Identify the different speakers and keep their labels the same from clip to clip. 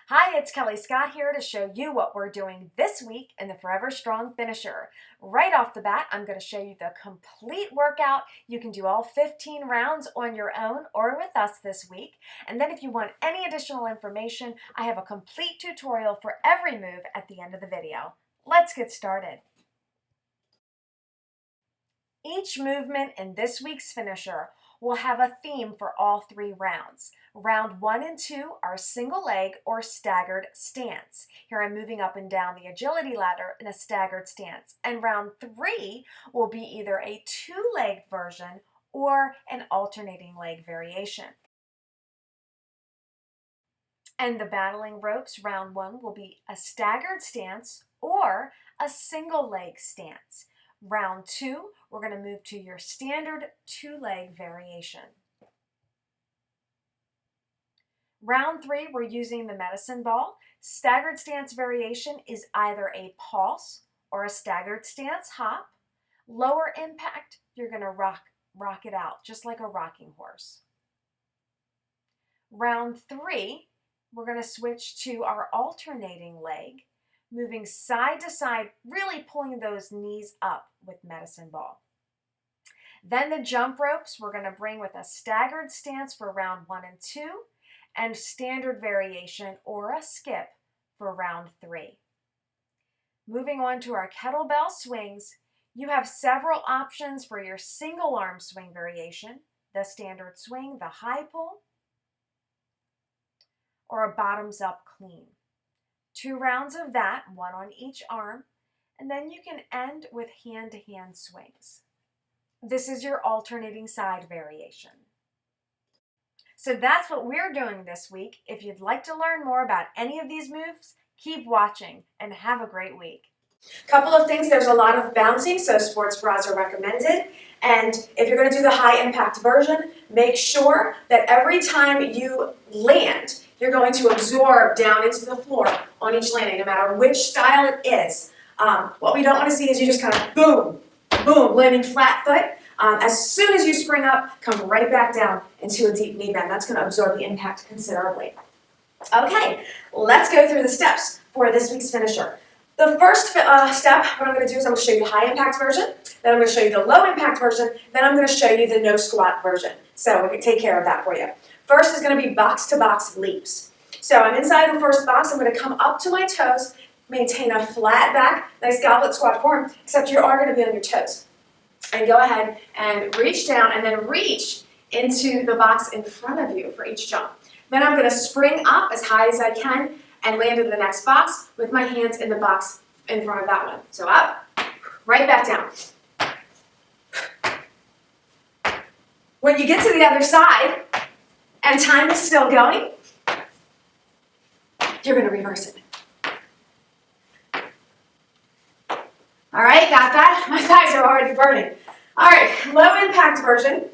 Speaker 1: Hi, it's Kelly Scott here to show you what we're doing this week in the Forever Strong Finisher. Right off the bat, I'm going to show you the complete workout. You can do all 15 rounds on your own or with us this week. And then if you want any additional information, I have a complete tutorial for every move at the end of the video. Let's get started. Each movement in this week's finisher will have a theme for all 3 rounds. Round 1 and 2 are single leg or staggered stance. Here I'm moving up and down the agility ladder in a staggered stance. And round 3 will be either a 2-legged version or an alternating leg variation. And the battling ropes, round 1 will be a staggered stance or a single leg stance. Round 2, we're going to move to your standard 2-leg variation. Round 3, we're using the medicine ball. Staggered stance variation is either a pulse or a staggered stance hop. Lower impact, you're going to rock it out, just like a rocking horse. Round 3, we're going to switch to our alternating leg, moving side to side, really pulling those knees up with medicine ball. Then the jump ropes, we're going to bring with a staggered stance for round 1 and 2, and standard variation or a skip for round 3. Moving on to our kettlebell swings, you have several options for your single arm swing variation, the standard swing, the high pull, or a bottoms up clean. 2 rounds of that, 1 on each arm, and then you can end with hand-to-hand swings. This is your alternating side variation. So that's what we're doing this week. If you'd like to learn more about any of these moves, keep watching and have a great week. Couple of things, there's a lot of bouncing, so sports bras are recommended. And if you're going to do the high impact version, make sure that every time you land, you're going to absorb down into the floor on each landing, no matter which style it is. What we don't want to see is you just kind of boom, boom, landing flat foot. As soon as you spring up, come right back down into a deep knee bend. That's going to absorb the impact considerably. Okay, let's go through the steps for this week's finisher. The first step, what I'm going to do is I'm going to show you the high impact version, then I'm going to show you the low impact version, then I'm going to show you the no squat version. So we can take care of that for you. First is going to be box to box leaps. So I'm inside the first box, I'm going to come up to my toes, maintain a flat back, nice goblet squat form, except you are going to be on your toes. And go ahead and reach down and then reach into the box in front of you for each jump. Then I'm going to spring up as high as I can and land in the next box with my hands in the box in front of that one. So up, right back down. When you get to the other side and time is still going, you're going to reverse it. All right, got that? My thighs are already burning. All right, low impact version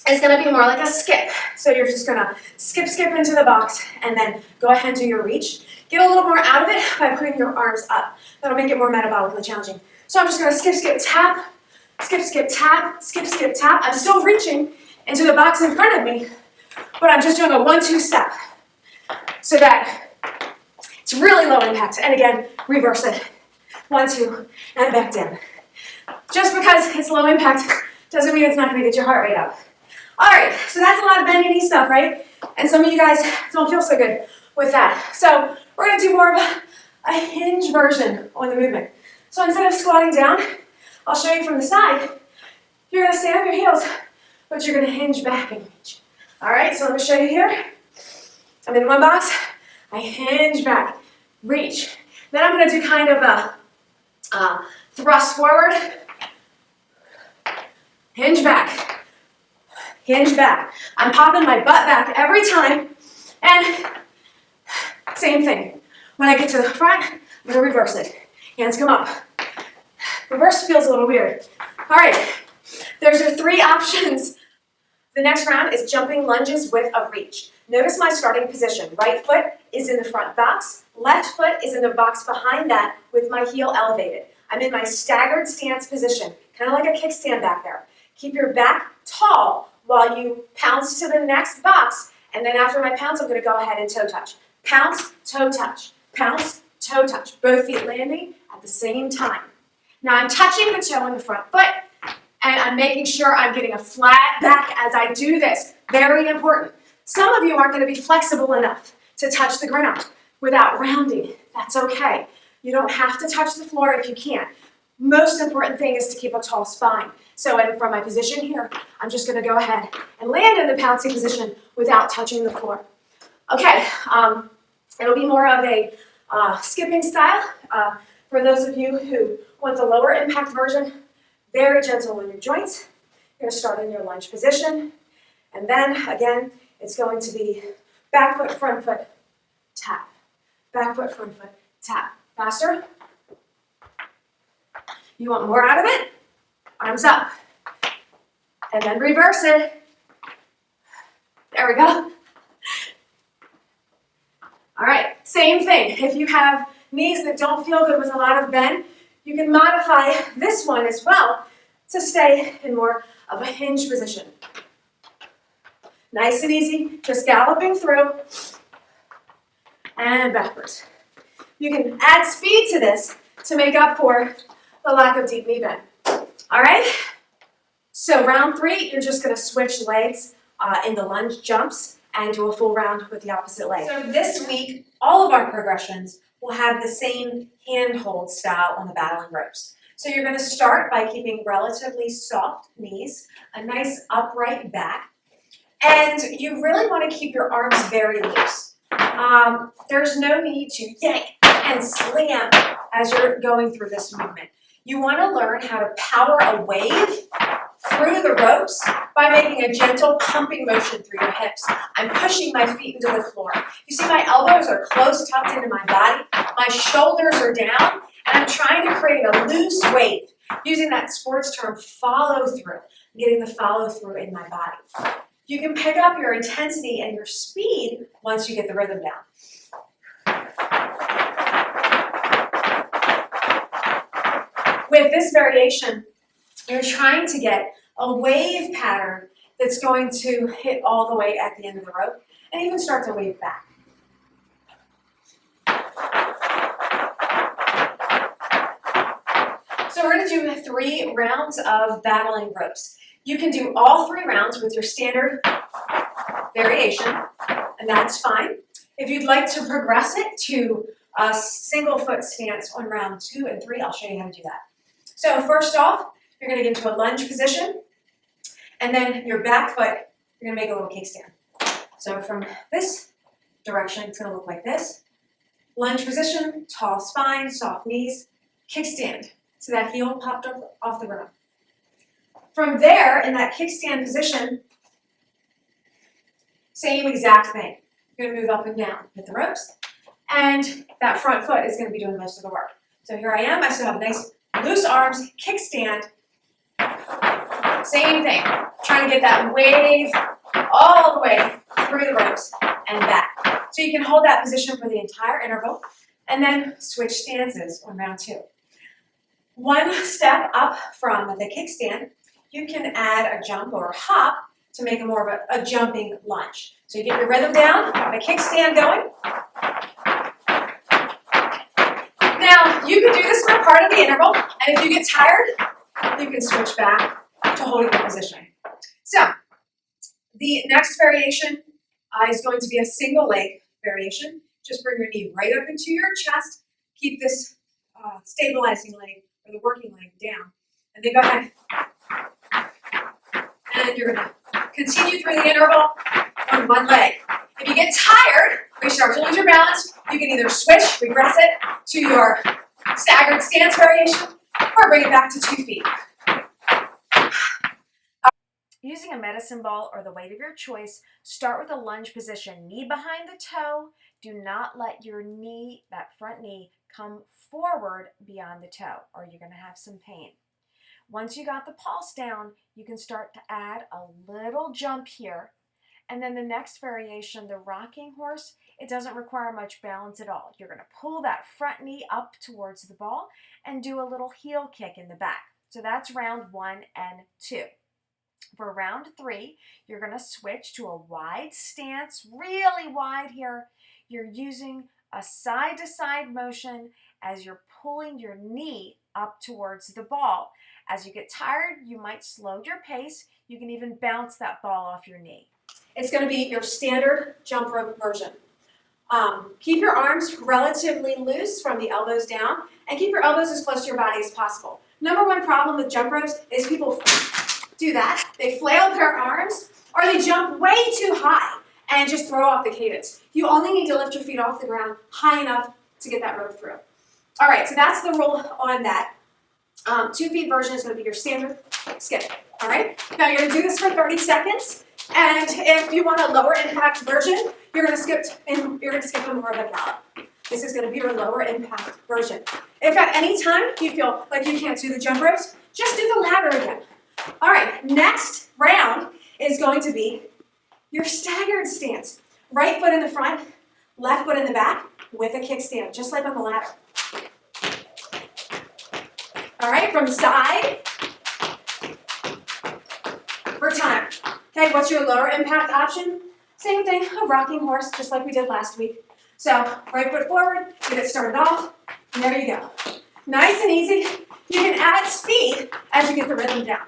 Speaker 1: is going to be more like a skip. So you're just going to skip into the box and then go ahead and do your reach. Get a little more out of it by putting your arms up. That'll make it more metabolically challenging. So I'm just going to skip, tap, skip, tap, skip, tap. I'm still reaching into the box in front of me, but I'm just doing a 1-2 step so that it's really low impact. And again, reverse it. 1, 2, and back down. Just because it's low impact doesn't mean it's not going to get your heart rate up. All right, so that's a lot of bendy knee stuff, right? And some of you guys don't feel so good with that. So we're going to do more of a hinge version on the movement. So instead of squatting down, I'll show you from the side. You're going to stand up your heels, but you're going to hinge back and reach. All right, so let me show you here. I'm in one box. I hinge back, reach. Then I'm going to do kind of a thrust forward, hinge back, hinge back. I'm popping my butt back every time, and same thing. When I get to the front, I'm going to reverse it. Hands come up. Reverse feels a little weird. All right, there's your 3 options. The next round is jumping lunges with a reach. Notice my starting position. Right foot is in the front box. Left foot is in the box behind that with my heel elevated. I'm in my staggered stance position, kind of like a kickstand back there. Keep your back tall while you pounce to the next box, and then after my pounce, I'm going to go ahead and toe touch. Pounce, toe touch. Pounce, toe touch. Both feet landing at the same time. Now I'm touching the toe in the front foot, and I'm making sure I'm getting a flat back as I do this. Very important. Some of you aren't going to be flexible enough to touch the ground without rounding. That's okay. You don't have to touch the floor if you can't. Most important thing is to keep a tall spine. So from my position here, I'm just going to go ahead and land in the pouncing position without touching the floor. Okay, it'll be more of a skipping style. For those of you who want the lower impact version, very gentle on your joints. You're going to start in your lunge position. And then, again, it's going to be back foot, front foot, tap. Back foot, front foot, tap. Faster. You want more out of it? Arms up. And then reverse it. There we go. All right, same thing. If you have knees that don't feel good with a lot of bend, you can modify this one as well to stay in more of a hinge position. Nice and easy, just galloping through and backwards. You can add speed to this to make up for the lack of deep knee bend. All right, so round 3, you're just going to switch legs in the lunge jumps and do a full round with the opposite leg. So this week, all of our progressions will have the same handhold style on the battling ropes. So you're going to start by keeping relatively soft knees, a nice upright back, and you really want to keep your arms very loose. There's no need to yank and slam as you're going through this movement. You want to learn how to power a wave through the ropes by making a gentle pumping motion through your hips. I'm pushing my feet into the floor. You see my elbows are close tucked into my body. My shoulders are down, and I'm trying to create a loose wave using that sports term follow through, getting the follow through in my body. You can pick up your intensity and your speed once you get the rhythm down. With this variation, you're trying to get a wave pattern that's going to hit all the way at the end of the rope and even start to wave back. So we're going to do 3 rounds of battling ropes. You can do all 3 rounds with your standard variation, and that's fine. If you'd like to progress it to a single foot stance on round 2 and 3, I'll show you how to do that. So first off, you're going to get into a lunge position, and then your back foot, you're going to make a little kickstand. So from this direction, it's going to look like this. Lunge position, tall spine, soft knees, kickstand. So that heel popped up off the ground. From there, in that kickstand position, same exact thing. You're going to move up and down, hit the ropes, and that front foot is going to be doing most of the work. So here I am. I still have nice loose arms, kickstand. Same thing. Trying to get that wave all the way through the ropes and back. So you can hold that position for the entire interval and then switch stances on round 2. One step up from the kickstand, you can add a jump or a hop to make it more of a jumping lunge. So you get your rhythm down, the kickstand going. Now, you can do this for part of the interval, and if you get tired, you can switch back to holding the position. So, the next variation is going to be a single leg variation. Just bring your knee right up into your chest. Keep this stabilizing leg or the working leg down. And then go ahead. And you're going to continue through the interval on one leg. If you get tired, or you start to lose your balance, you can either switch, regress it to your staggered stance variation, or bring it back to 2 feet. Using a medicine ball or the weight of your choice, start with a lunge position. Knee behind the toe. Do not let your knee, that front knee, come forward beyond the toe, or you're going to have some pain. Once you got the pulse down, you can start to add a little jump here. And then the next variation, the rocking horse, it doesn't require much balance at all. You're going to pull that front knee up towards the ball and do a little heel kick in the back. So that's round 1 and 2. For round 3, you're going to switch to a wide stance, really wide here. you're using a side-to-side motion as you're pulling your knee up towards the ball. As you get tired, you might slow your pace. You can even bounce that ball off your knee.
Speaker 2: It's going to be your standard jump rope version. Keep your arms relatively loose from the elbows down, and keep your elbows as close to your body as possible. Number one problem with jump ropes is people do that. They flail their arms, or they jump way too high and just throw off the cadence. You only need to lift your feet off the ground high enough to get that rope through. All right, so that's the rule on that. 2 feet version is going to be your standard skip. All right, now you're going to do this for 30 seconds, and if you want a lower impact version, you're going to skip a more of a gallop. This is going to be your lower impact version. If at any time you feel like you can't do the jump ropes, just do the ladder again. All right, next round is going to be your staggered stance. Right foot in the front, left foot in the back with a kickstand, just like on the ladder. All right, from side for time. Okay, what's your lower impact option? Same thing, a rocking horse, just like we did last week. So, right foot forward, get it started off, and there you go. Nice and easy. You can add speed as you get the rhythm down.